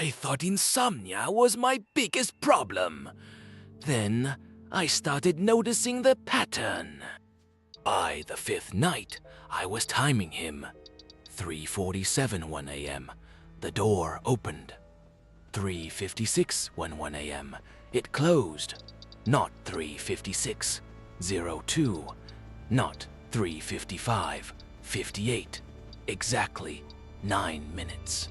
I thought insomnia was my biggest problem. Then I started noticing the pattern. By the fifth night, I was timing him. 3:47 1 a.m. The door opened. 3:56 1 a.m. It closed. Not 3:56 02. Not 3:55 58. Exactly 9 minutes.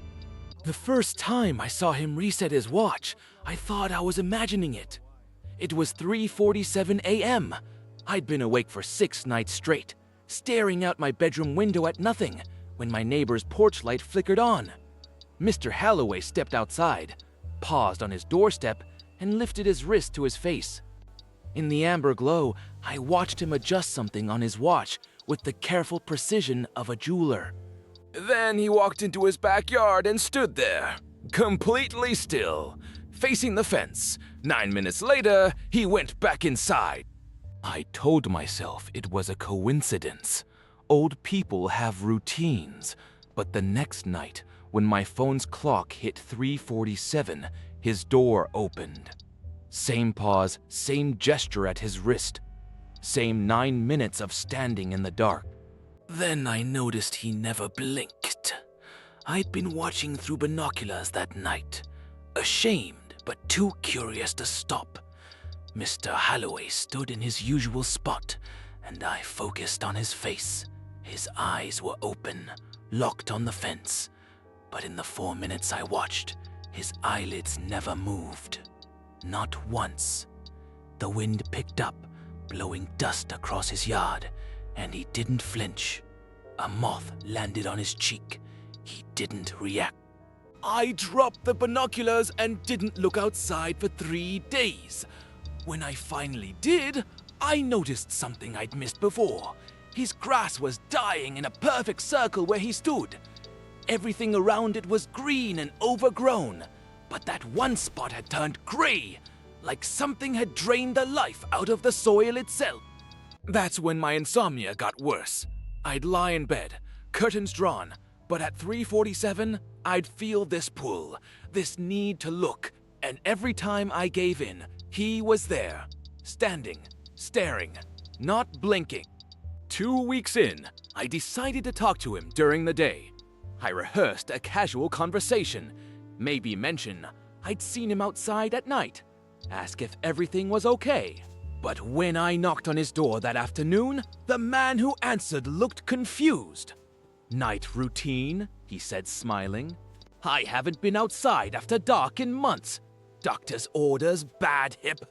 The first time I saw him reset his watch, I thought I was imagining it. It was 3:47 a.m. I'd been awake for 6 nights straight, staring out my bedroom window at nothing, when my neighbor's porch light flickered on. Mr. Holloway stepped outside, paused on his doorstep, and lifted his wrist to his face. In the amber glow, I watched him adjust something on his watch with the careful precision of a jeweler. Then he walked into his backyard and stood there, completely still, facing the fence. 9 minutes later, he went back inside. I told myself it was a coincidence. Old people have routines. But the next night, when my phone's clock hit 3:47, his door opened. Same pause, same gesture at his wrist. Same 9 minutes of standing in the dark. Then I noticed he never blinked. I'd been watching through binoculars that night, ashamed but too curious to stop. Mr. Holloway stood in his usual spot, and I focused on his face. His eyes were open, locked on the fence, but in the 4 minutes I watched, his eyelids never moved. Not once. The wind picked up, blowing dust across his yard, and he didn't flinch. A moth landed on his cheek. He didn't react. I dropped the binoculars and didn't look outside for 3 days. When I finally did, I noticed something I'd missed before. His grass was dying in a perfect circle where he stood. Everything around it was green and overgrown, but that one spot had turned gray, like something had drained the life out of the soil itself. That's when my insomnia got worse. I'd lie in bed, curtains drawn, but at 3:47, I'd feel this pull, this need to look, and every time I gave in, he was there, standing, staring, not blinking. 2 weeks in, I decided to talk to him during the day. I rehearsed a casual conversation, maybe mention I'd seen him outside at night, ask if everything was okay. But when I knocked on his door that afternoon, the man who answered looked confused. "Night routine," he said, smiling. "I haven't been outside after dark in months. Doctor's orders, bad hip."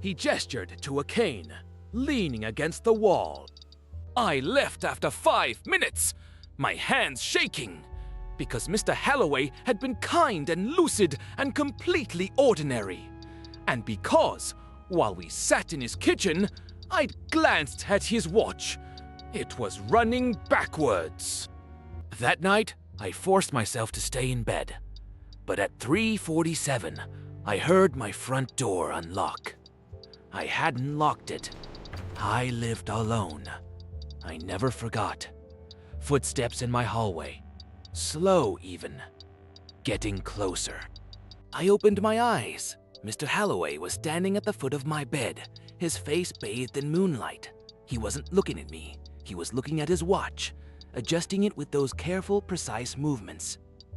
He gestured to a cane, leaning against the wall. I left after 5 minutes, my hands shaking, because Mr. Holloway had been kind and lucid and completely ordinary. And because, while we sat in his kitchen, I'd glanced at his watch. It was running backwards. That night, I forced myself to stay in bed. But at 3:47, I heard my front door unlock. I hadn't locked it. I lived alone. I never forgot. Footsteps in my hallway. Slow even. Getting closer. I opened my eyes. Mr. Holloway was standing at the foot of my bed, his face bathed in moonlight. He wasn't looking at me. He was looking at his watch, adjusting it with those careful, precise movements.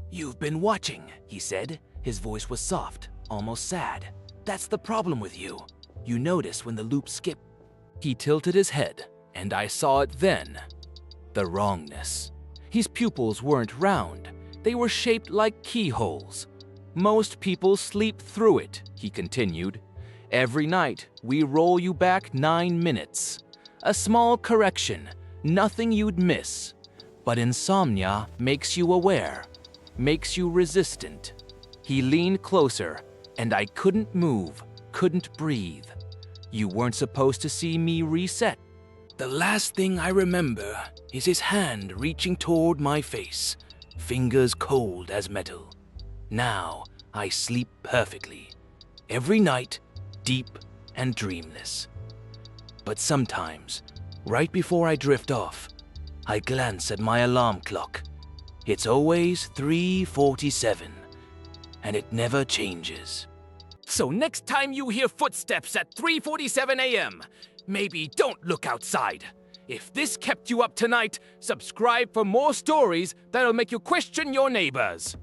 "You've been watching," he said. His voice was soft, almost sad. "That's the problem with you. You notice when the loops skip." He tilted his head, and I saw it then. The wrongness. His pupils weren't round. They were shaped like keyholes. "Most people sleep through it," he continued. "Every night, we roll you back 9 minutes. A small correction, nothing you'd miss. But insomnia makes you aware, makes you resistant." He leaned closer, and I couldn't move, couldn't breathe. "You weren't supposed to see me reset." The last thing I remember is his hand reaching toward my face, fingers cold as metal. Now I sleep perfectly, every night, deep and dreamless. But sometimes, right before I drift off, I glance at my alarm clock. It's always 3:47, and it never changes. So next time you hear footsteps at 3:47 a.m., maybe don't look outside. If this kept you up tonight, subscribe for more stories that'll make you question your neighbors.